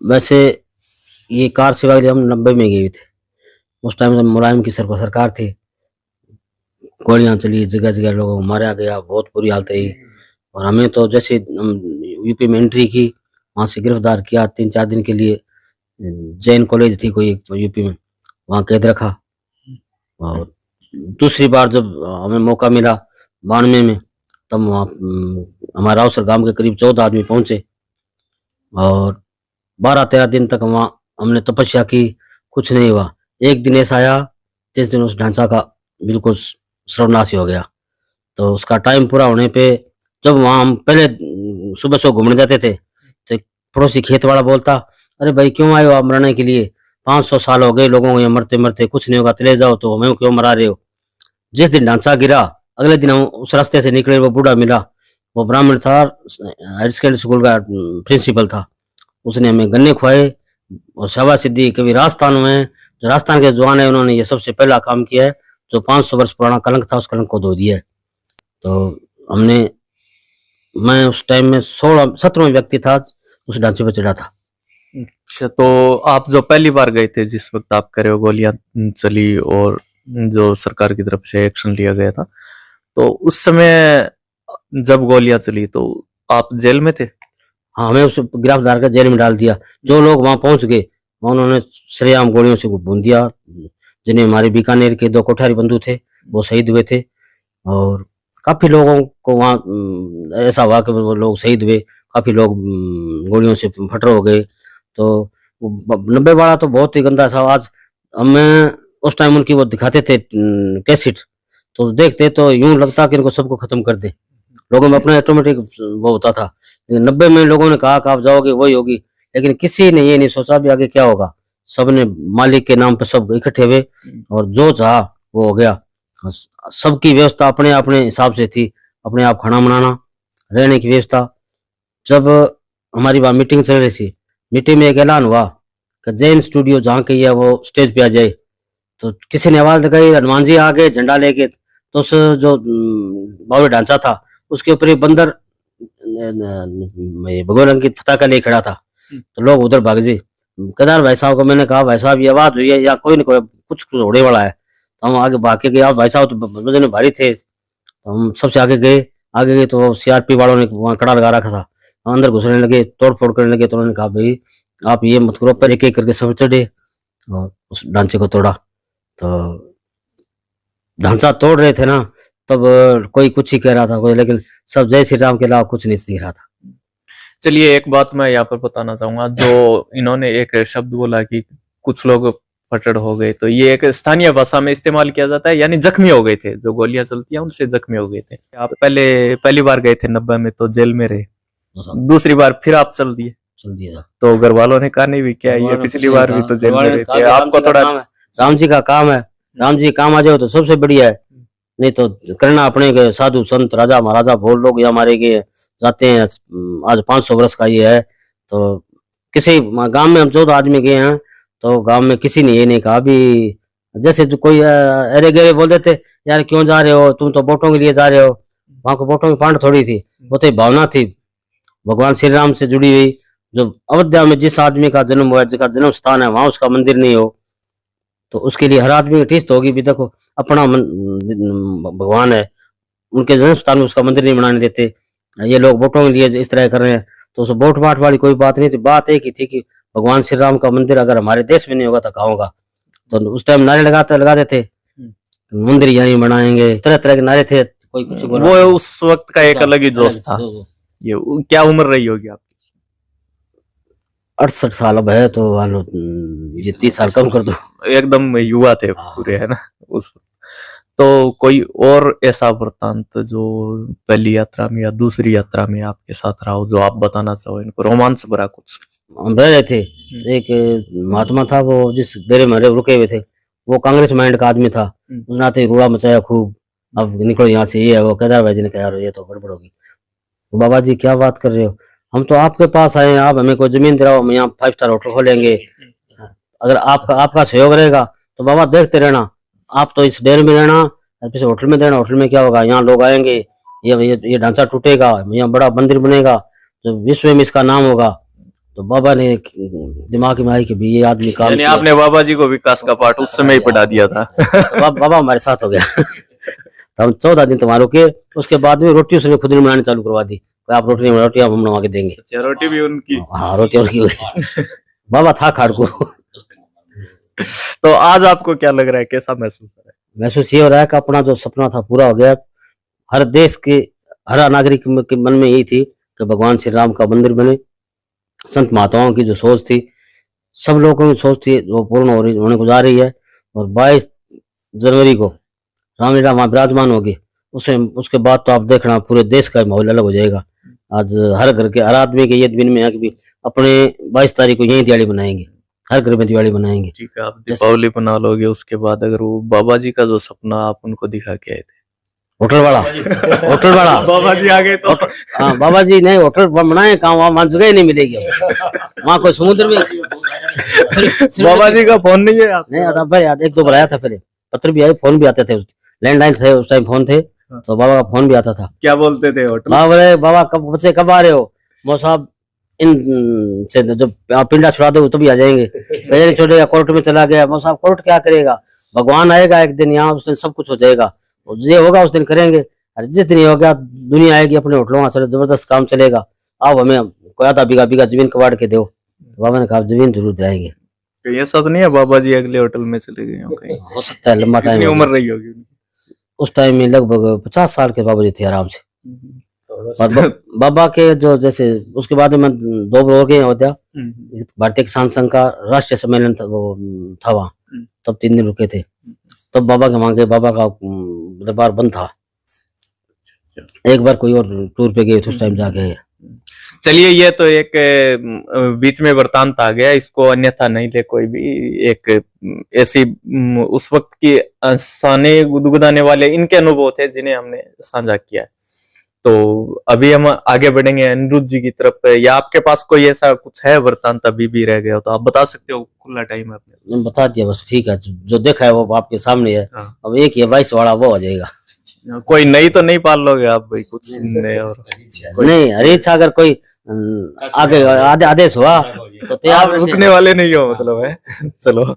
वैसे ये कार सेवा के लिए हम 90 में गए थे। उस टाइम मुलायम की सरकार थी। गोलियां चली, जगह जगह लोगों को मारा गया, बहुत बुरी हालत है। और हमें तो जैसे यूपी में एंट्री की, वहां से गिरफ्तार किया 3-4 दिन के लिए। जैन कॉलेज थी कोई यूपी में, वहां कैद रखा। और दूसरी बार जब हमें मौका मिला 92 में, तब वहाँ हमारा अवसर गांव के करीब 14 आदमी पहुंचे और 12-13 दिन तक वहाँ हमने तपस्या की, कुछ नहीं हुआ। एक दिन ऐसा आया जिस दिन उस ढांचा का बिल्कुल सर्वनाश ही हो गया। तो उसका टाइम पूरा होने पे, जब वहाँ हम पहले सुबह सुबह घूमने जाते थे, तो एक पड़ोसी खेत वाला बोलता, अरे भाई क्यों आए हो आप मरने के लिए? 500 साल हो गए लोगों को यहाँ मरते मरते, कुछ नहीं होगा, चले जाओ, तो हमें क्यों मरा रहे हो? जिस दिन ढांचा गिरा, अगले दिन हम उस रास्ते से निकले, वो बूढ़ा मिला, वो ब्राह्मण था, हायर सेकेंडरी स्कूल का प्रिंसिपल था। उसने हमें गन्ने खुआए और शाबाश सिद्धि। कभी राजस्थान में, जो राजस्थान के जवान है, उन्होंने ये सबसे पहला काम किया है, जो 500 वर्ष पुराना कलंक था, उस कलंक को धो दिया है। तो हमने, मैं उस टाइम में 17वां व्यक्ति था उस ढांचे पर चढ़ा था। अच्छा, तो आप जो पहली बार गए थे, जिस वक्त आप कह रहे हो गोलियां चली और जो सरकार की तरफ से एक्शन लिया गया था, तो उस समय जब गोलियां चली तो आप जेल में थे? हाँ, हमें उसे गिरफ्तार कर जेल में डाल दिया। जो लोग वहां पहुंच गए, उन्होंने सरेआम गोलियों से भून दिया। जिन्हें हमारे बीकानेर के 2 कोठारी बंधु थे, वो शहीद हुए थे। और काफी लोगों को वहाँ ऐसा हुआ कि वो लोग शहीद हुए, काफी लोग गोलियों से फटर हो गए। तो 90 वाला तो बहुत ही गंदा था। आज हमें उस टाइम उनकी वो दिखाते थे कैसेट, तो देखते तो यूं लगता कि इनको सबको खत्म कर दे। लोगों में अपना ऑटोमेटिक वो होता था। लेकिन 90 में लोगों ने कहा कि आप जाओगे वही होगी, लेकिन किसी ने ये नहीं सोचा भी आगे क्या होगा। सबने मालिक के नाम पे सब इकट्ठे हुए और जो चाहा वो हो गया। सबकी व्यवस्था अपने अपने हिसाब से थी, अपने आप खाना बनाना, रहने की व्यवस्था। जब हमारी वहाँ मीटिंग चल रही थी, मीटिंग में एक ऐलान हुआ कि जैन स्टूडियो जहाँ की है वो स्टेज पे आ जाए। तो किसी ने आवाज लगाई, हनुमान जी आ गए झंडा लेके। तो उस जो बावड़ी ढांचा था, उसके ऊपर एक बंदर भगवान रंग की पताका ले खड़ा था। तो लोग उधर भाग जी। केदार भाई साहब को मैंने कहा, भाई साहब ये आवाज हुई है या कोई नहीं, कोई कुछ होने वाला है। तो हम आगे भाग के गए। आप भाई साहब तो वजन भारी थे, तो हम सबसे आगे गए। आगे गए तो सीआरपी वालों ने वहाँ कड़ा लगा रखा था, अंदर घुसने लगे, तोड़ फोड़ करने लगे। तो उन्होंने कहा, भाई आप ये मत करो। पर एक एक करके सब चढ़े और उस ढांचे को तोड़ा। तो ढांचा तोड़ रहे थे ना, तब कोई कुछ ही कह रहा था, कोई, लेकिन सब जय श्री राम के अलावा कुछ नहीं दिख रहा था। चलिए, एक बात मैं यहाँ पर बताना चाहूंगा। जो इन्होंने एक शब्द बोला कि कुछ लोग फटड़ हो गए, तो ये एक स्थानीय भाषा में इस्तेमाल किया जाता है, यानी जख्मी हो गए थे। जो गोलियां चलती हैं उनसे जख्मी हो गए थे। आप पहली बार गए थे 90 में, तो जेल में रहे। दूसरी बार फिर आप चल दिए। तो घर वालों ने कहा नहीं भी क्या, ये पिछली बार भी तो जेल में रहे थे, आपको थोड़ा। राम जी का काम है, राम जी काम आ जाओ तो सबसे बढ़िया है। नहीं तो करना अपने के साधु संत राजा महाराजा बहुत लोग यहाँ मारे गए जाते हैं। आज 500 वर्ष का ये है। तो किसी गांव में हम 14 आदमी गए हैं, तो गांव में किसी ने ये नहीं कहा भी, जैसे जो कोई अरे गहरे बोल देते, यार क्यों जा रहे हो, तुम तो वोटों के लिए जा रहे हो। वहां को वोटों की पांड थोड़ी थी, वो तो भावना थी भगवान श्री राम से जुड़ी हुई। जो अयोध्या में जिस आदमी का जन्म हुआ, जिसका जन्म स्थान है, वहां उसका मंदिर नहीं हो, तो उसके लिए हर आदमी की ठेस तो होगी भी। देखो अपना भगवान है, उनके जन्म स्थान में उसका मंदिर नहीं बनाने देते। ये लोग वोटों के लिए इस तरह कर रहे हैं, तो उस वोट वाट वाली कोई बात नहीं थी। बात एक ही थी कि भगवान श्री राम का मंदिर अगर हमारे देश में नहीं होगा तो कहाँ होगा। तो उस टाइम नारे लगाते थे, मंदिर यहीं बनाएंगे, तरह तरह के नारे थे। कोई कुछ बोला, वो उस वक्त का एक अलग ही जोश था। ये क्या उम्र रही होगी आपकी? 68 साल अब है, तो ये 30 साल कम कर दो। एकदम युवा थे पूरे, है ना उस वक्त। तो कोई और ऐसा वृत्तांत जो पहली यात्रा में या दूसरी यात्रा में आपके साथ रहा हो, जो आप बताना चाहो, इनको रोमांच भरा कुछ? हम रह रहे थे, एक महात्मा था, वो जिस डेरे में रुके हुए थे, वो कांग्रेस माइंड का आदमी था। उसने आते ही रोड़ा मचाया खूब, अब निकलो यहाँ से, ये है वो। केदार भाई जी ने कहा, यार ये तो गड़बड़ होगी। तो बाबा जी क्या बात कर रहे हो, हम तो आपके पास आए हैं, आप हमें कोई जमीन दिलाओ, हम यहाँ 5 स्टार होटल खोलेंगे। अगर आपका सहयोग रहेगा तो बाबा देखते रहना, आप तो इस डेरे में रहना, फिर होटल में रहना। होटल में क्या होगा, यहाँ लोग आएंगे, ये ढांचा टूटेगा, यहाँ बड़ा मंदिर बनेगा, तो विश्व में इसका नाम होगा। तो बाबा ने दिमाग में आई कि भी ये आदमी काम यानी किया। आपने बाबा जी को विकास का पाठ उस समय ही पढ़ा दिया था। तो बाबा हमारे साथ हो गया। तो हम 14 दिन तुम्हारे रुके, उसके बाद में रोटी उसने खुद ही बनानी चालू करवा दी। आप रोटी नहीं बना, रोटी हम बनवा के देंगे। अच्छा, रोटी भी उनकी। हाँ, रोटी उनकी हुई। बाबा था खाड़कू। तो आज आपको क्या लग रहा है, कैसा महसूस हो रहा है? महसूस ये हो रहा है कि अपना जो सपना था पूरा हो गया। हर देश के हर नागरिक के मन में यही थी कि भगवान श्री राम का मंदिर बने। संत महात्माओं की जो सोच थी, सब लोगों की सोच थी, वो पूर्ण होने को जा रही है। और 22 जनवरी को रामलीला वहां विराजमान होगी। उसके बाद तो आप देखना पूरे देश का माहौल अलग हो जाएगा। आज हर घर के हर आदमी के ये दिन में है कि भी अपने 22 तारीख को यही दिवाली बनाएंगे, हर घर में दिवाली बनाएंगे। ठीक है, आप दीपावली बना लोगे, उसके बाद अगर वो बाबा जी का जो सपना आप उनको दिखा के आए थे, होटल वाला बाबा जी आ गए तो? हाँ, बाबा जी नहीं होटल बनाए कहाँ, वहाँ जगह ही नहीं मिलेगी। वहाँ कोई समुद्र में बाबा जी का फोन नहीं है आप? नहीं आता भाई, याद 1-2 बार आया था। पहले पत्र भी आए, फोन भी आते थे, लैंडलाइन थे उस टाइम, फोन थे तो बाबा का फोन भी आता था। क्या बोलते थे होटल? बाबा बोले, बाबा कब बच्चे कब आ रहे हो? मौ साहब इन से जब आप पिंडा छुड़ा दो तो भी आ जाएंगे। कहीं नहीं छोड़ेगा, कोर्ट में चला गया। मौ साहब कोर्ट क्या करेगा, भगवान आएगा एक दिन यहाँ, उस दिन सब कुछ हो जाएगा, जो होगा उस दिन करेंगे। अरे जिस दिन होगा दुनिया आएगी, अपने होटलों में चले, जबरदस्त काम चलेगा। आप हमें कोई आधा बीघा जमीन कबाड़ के दो। तो बाबा ने कहा जमीन जरूर दिलाएंगे। कहीं ऐसा तो नहीं है बाबा जी अगले होटल में चले गए हो कहीं? हो सकता है, लंबा कितनी टाइम उम्र रही होगी उनकी? उस टाइम में लगभग 50 साल के बाबा जी थे आराम से। और बाबा के जो जैसे उसके बाद में 2 बार हो गए अयोध्या। भारतीय किसान संघ का राष्ट्रीय सम्मेलन था, वो था वहाँ, तब 3 दिन रुके थे। तब बाबा के वहाँ गए, बाबा का दरबार बंद था। एक बार कोई और टूर पे गए तो उस टाइम जाके। चलिए, ये तो एक बीच में वृतांत आ गया, इसको अन्यथा नहीं ले कोई भी। एक ऐसी उस वक्त की साने गुदगुदाने वाले इनके अनुभव थे जिन्हें हमने साझा किया। तो अभी हम आगे बढ़ेंगे अनिरुद्ध जी की तरफ, या आपके पास कोई ऐसा कुछ है वृतांत अभी भी रह गया हो तो आप बता सकते हो, खुला टाइम है अपने। बता दिया बस, ठीक है। जो देखा है वो आपके सामने है। हाँ। अब एक ही 22 वाला वो हो जाएगा। कोई नई तो नहीं पाल लोगे आप भाई, कुछ नए? और नहीं, अरे अच्छा, अगर कोई आगे आदेश हुआ तो आप रुकने वाले नहीं हो मतलब है। चलो।